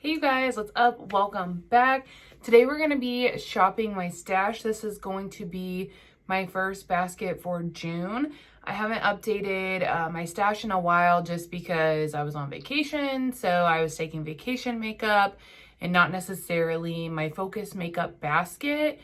Hey you guys, what's up? Welcome back. Today we're going to be shopping my stash. This is going to be my first basket for June. I haven't updated my stash in a while just because I was on vacation. So I was taking vacation makeup and not necessarily my focus makeup basket.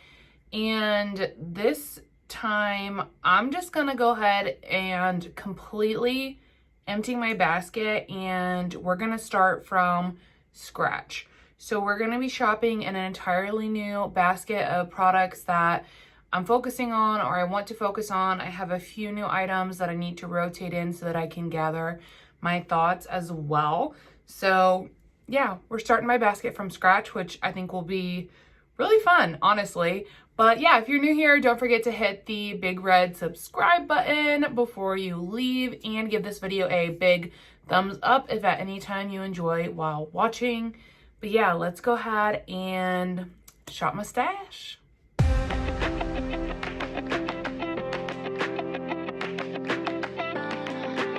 And this time I'm just going to go ahead and completely empty my basket, and we're going to start from scratch. So we're going to be shopping in an entirely new basket of products that I'm focusing on, or I want to focus on. I have a few new items that I need to rotate in so that I can gather my thoughts as well. So yeah, we're starting my basket from scratch, which I think will be really fun, honestly. But yeah, if you're new here, don't forget to hit the big red subscribe button before you leave, and give this video a big thumbs up if at any time you enjoy while watching. But yeah, let's go ahead and shop my stash.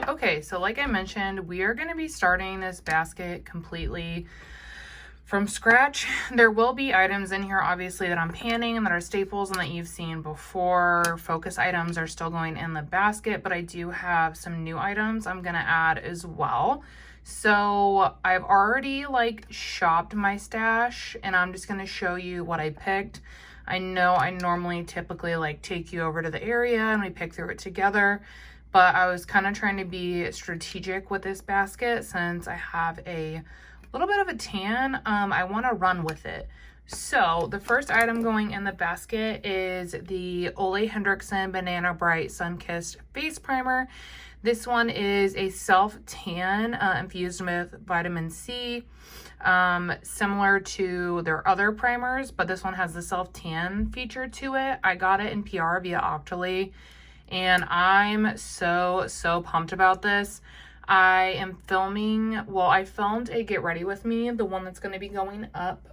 Okay, so like I mentioned, we are going to be starting this basket completely from scratch. There will be items in here, obviously, that I'm panning and that are staples and that you've seen before. Focus items are still going in the basket, but I do have some new items I'm gonna add as well. So I've already shopped my stash, and I'm just gonna show you what I picked. I know I normally typically take you over to the area and we pick through it together, but I was kind of trying to be strategic with this basket since I have a little bit of a tan. I want to run with it. So the first item going in the basket is the Hendrickson Banana Bright Sunkist Face Primer. This one is a self-tan infused with vitamin C, similar to their other primers, but this one has the self-tan feature to it. I got it in PR via Octoly, and I'm so pumped about this. I am filming, well, I filmed a Get Ready With Me, the one that's going to be going up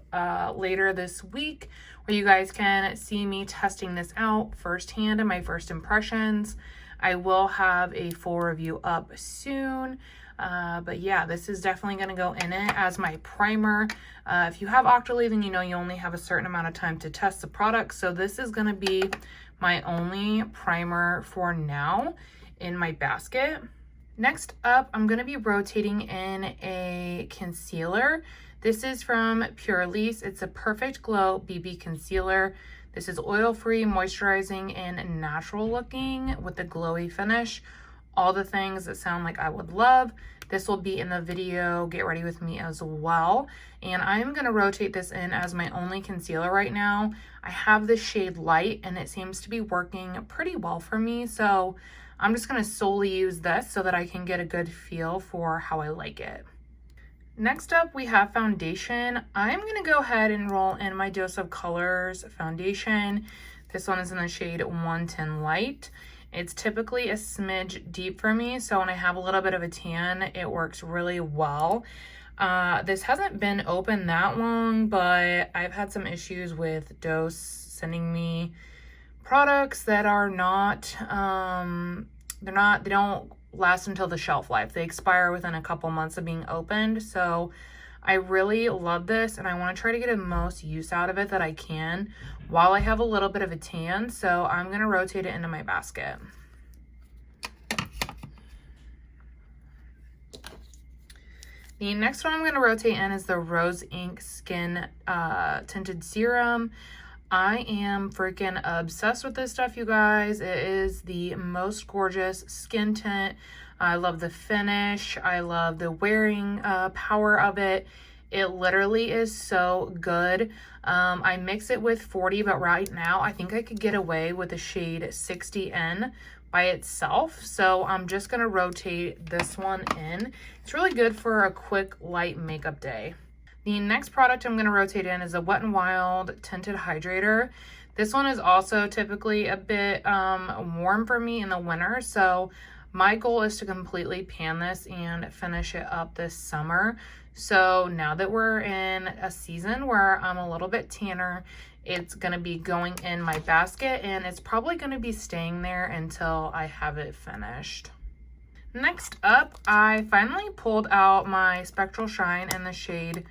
later this week, where you guys can see me testing this out firsthand and my first impressions. I will have a full review up soon, but yeah, this is definitely going to go in it as my primer. If you have Octoly, then you know you only have a certain amount of time to test the product, so this is going to be my only primer for now in my basket. Next up, I'm going to be rotating in a concealer. This is from Purlisse. It's a Perfect Glow BB Concealer. This is oil-free, moisturizing, and natural looking with a glowy finish. All the things that sound like I would love. This will be in the video Get Ready With Me as well. And I'm going to rotate this in as my only concealer right now. I have the shade Light, and it seems to be working pretty well for me. So I'm just going to solely use this so that I can get a good feel for how I like it. Next up, we have foundation. I'm going to go ahead and roll in my Dose of Colors foundation. This one is in the shade 110 Light. It's typically a smidge deep for me, so when I have a little bit of a tan, it works really well. This hasn't been open that long, but I've had some issues with Dose sending me products that are not, they don't last until the shelf life. They expire within a couple months of being opened. So I really love this, and I want to try to get the most use out of it that I can while I have a little bit of a tan. So I'm going to rotate it into my basket. The next one I'm going to rotate in is the Rose Ink Skin Tinted Serum. I am freaking obsessed with this stuff, you guys. It is the most gorgeous skin tint. I love the finish. I love the wearing power of it. It literally is so good. I mix it with 40, but right now I think I could get away with the shade 60N by itself. So I'm just going to rotate this one in. It's really good for a quick light makeup day. The next product I'm going to rotate in is a Wet n Wild Tinted Hydrator. This one is also typically a bit warm for me in the winter, so my goal is to completely pan this and finish it up this summer. So now that we're in a season where I'm a little bit tanner, it's going to be going in my basket, and it's probably going to be staying there until I have it finished. Next up, I finally pulled out my Spectral Shine in the shade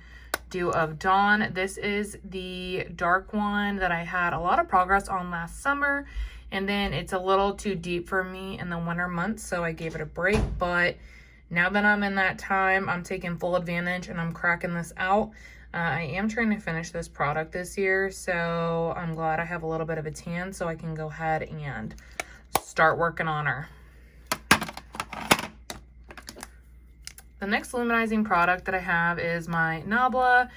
Dew of Dawn. This is the dark one that I had a lot of progress on last summer, and then it's a little too deep for me in the winter months, so I gave it a break. But now that I'm in that time, I'm taking full advantage and I'm cracking this out. I am trying to finish this product this year, so I'm glad I have a little bit of a tan so I can go ahead and start working on her. The next luminizing product that I have is my Nabla.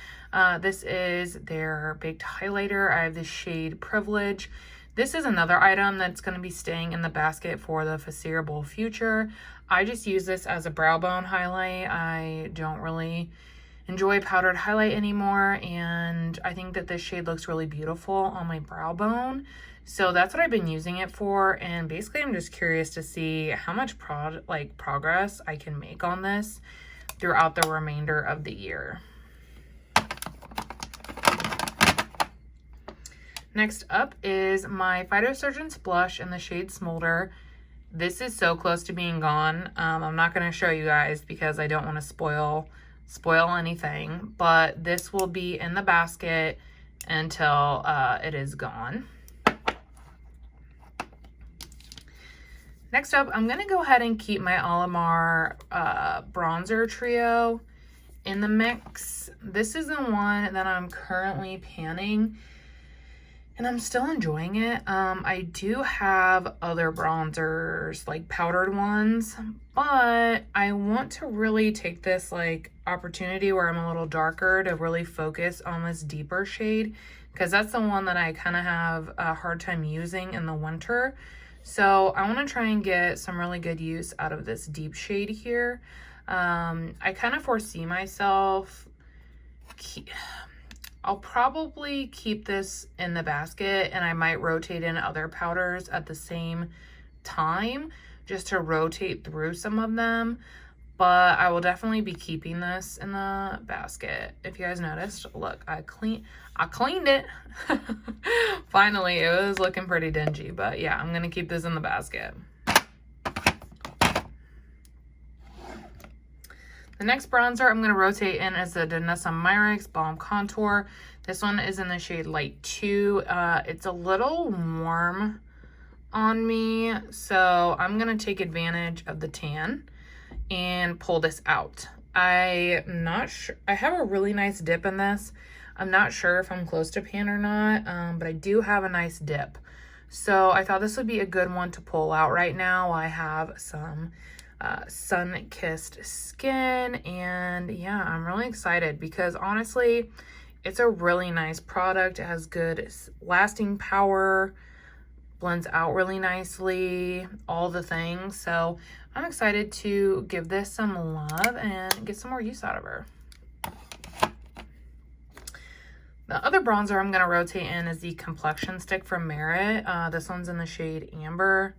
This is their baked highlighter. I have the shade Privilege. This is another item that's going to be staying in the basket for the foreseeable future. I just use this as a brow bone highlight. I don't really enjoy powdered highlight anymore, and I think that this shade looks really beautiful on my brow bone. So that's what I've been using it for, and basically I'm just curious to see how much progress I can make on this throughout the remainder of the year. Next up is my Phytosurgeon blush in the shade Smolder. This is so close to being gone. I'm not going to show you guys because I don't want to spoil anything, but this will be in the basket until it is gone. Next up, I'm going to go ahead and keep my Alamar bronzer trio in the mix. This is the one that I'm currently panning, and I'm still enjoying it. I do have other bronzers, like powdered ones, but I want to really take this like opportunity where I'm a little darker to really focus on this deeper shade, because that's the one that I kind of have a hard time using in the winter. So I want to try and get some really good use out of this deep shade here. I kind of foresee myself, I'll probably keep this in the basket, and I might rotate in other powders at the same time just to rotate through some of them. But I will definitely be keeping this in the basket. If you guys noticed, look, I cleaned it. Finally, it was looking pretty dingy, but yeah, I'm gonna keep this in the basket. The next bronzer I'm gonna rotate in is the Danessa Myricks Balm Contour. This one is in the shade Light 2. It's a little warm on me, so I'm gonna take advantage of the tan and pull this out. I'm not sure. I have a really nice dip in this. I'm not sure if I'm close to pan or not, but I do have a nice dip. So I thought this would be a good one to pull out right now. I have some sun-kissed skin, and yeah, I'm really excited because honestly, it's a really nice product. It has good lasting power, blends out really nicely, all the things. So I'm excited to give this some love and get some more use out of her. The other bronzer I'm going to rotate in is the Complexion Stick from Merit. This one's in the shade Amber.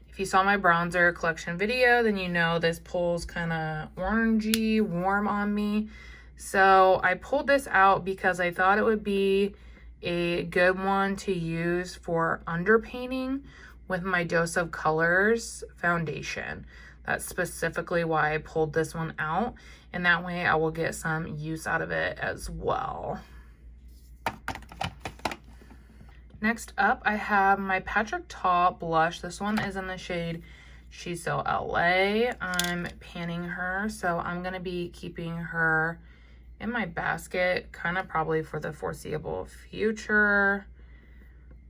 If you saw my bronzer collection video, then you know this pulls kind of orangey, warm on me. So I pulled this out because I thought it would be a good one to use for underpainting with my Dose of Colors foundation. That's specifically why I pulled this one out, and that way I will get some use out of it as well. Next up, I have my Patrick Ta blush. This one is in the shade She's So LA. I'm panning her, so I'm going to be keeping her in my basket kind of probably for the foreseeable future.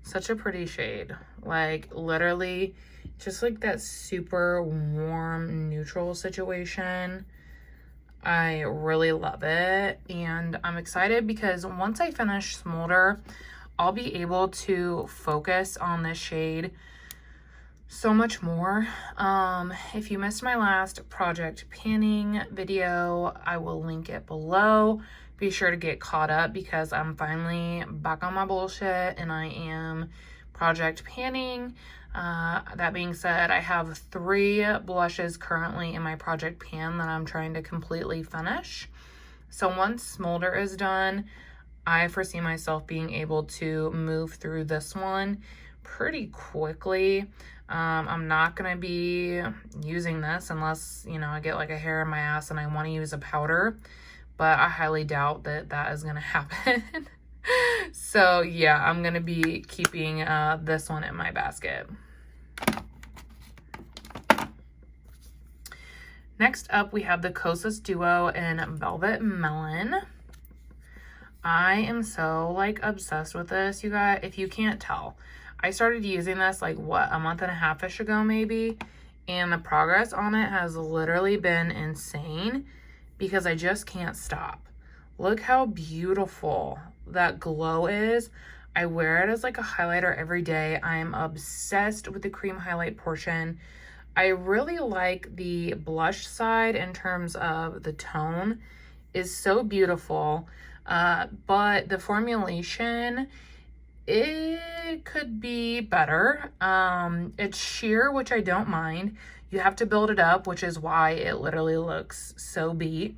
Such a pretty shade. Like literally just like that super warm neutral situation. I really love it, and I'm excited because once I finish Smolder, I'll be able to focus on this shade so much more. If you missed my last project panning video, I will link it below. Be sure to get caught up because I'm finally back on my bullshit and I am project panning. That being said, I have 3 blushes currently in my project pan that I'm trying to completely finish. So once Smolder is done, I foresee myself being able to move through this one pretty quickly. I'm not going to be using this unless, you know, I get like a hair in my ass and I want to use a powder. but I highly doubt that that is going to happen. So yeah, I'm going to be keeping this one in my basket. Next up, we have the Cosus Duo in Velvet Melon. I am so like obsessed with this, you guys, if you can't tell. I started using this like what, a month and a half-ish ago maybe, and the progress on it has literally been insane because I just can't stop. Look how beautiful that glow is. I wear it as like a highlighter every day. I am obsessed with the cream highlight portion. I really like the blush side in terms of the tone is so beautiful, but the formulation, it could be better. It's sheer, which I don't mind. You have to build it up, which is why it literally looks so beat.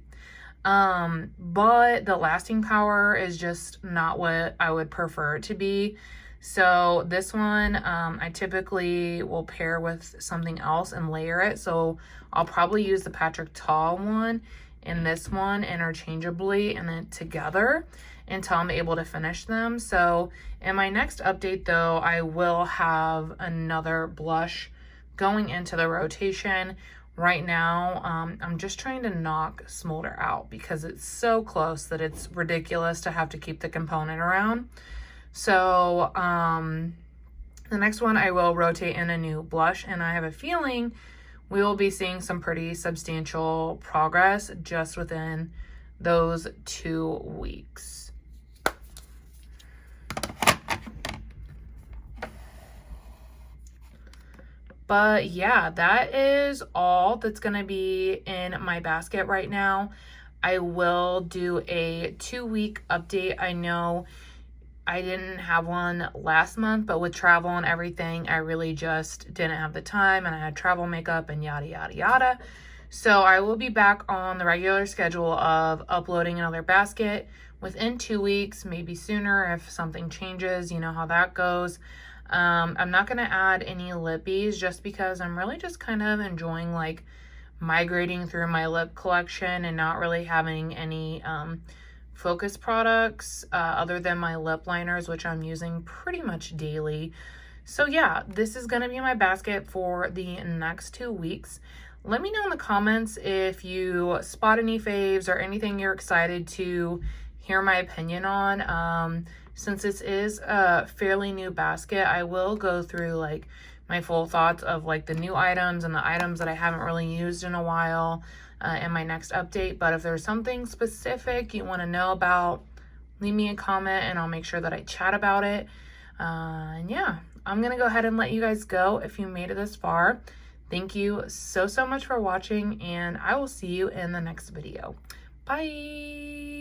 But the lasting power is just not what I would prefer it to be. So this one, I typically will pair with something else and layer it. So I'll probably use the Patrick Ta one and this one interchangeably and then together until I'm able to finish them. So in my next update though, I will have another blush going into the rotation. Right now, I'm just trying to knock Smolder out because it's so close that it's ridiculous to have to keep the component around. So the next one I will rotate in a new blush, and I have a feeling we will be seeing some pretty substantial progress just within those 2 weeks. But yeah, that is all that's going to be in my basket right now. I will do a 2-week update. I know I didn't have one last month, but with travel and everything, I really just didn't have the time, and I had travel makeup and yada, yada, yada. So I will be back on the regular schedule of uploading another basket within 2 weeks, maybe sooner if something changes. You know how that goes. I'm not going to add any lippies just because I'm really just kind of enjoying like migrating through my lip collection and not really having any focus products other than my lip liners, which I'm using pretty much daily. So yeah, this is going to be my basket for the next 2 weeks. Let me know in the comments if you spot any faves or anything you're excited to hear my opinion on. Since this is a fairly new basket, I will go through like my full thoughts of like the new items and the items that I haven't really used in a while in my next update. But if there's something specific you want to know about, leave me a comment and I'll make sure that I chat about it. And yeah, I'm going to go ahead and let you guys go if you made it this far. Thank you so much for watching, and I will see you in the next video. Bye!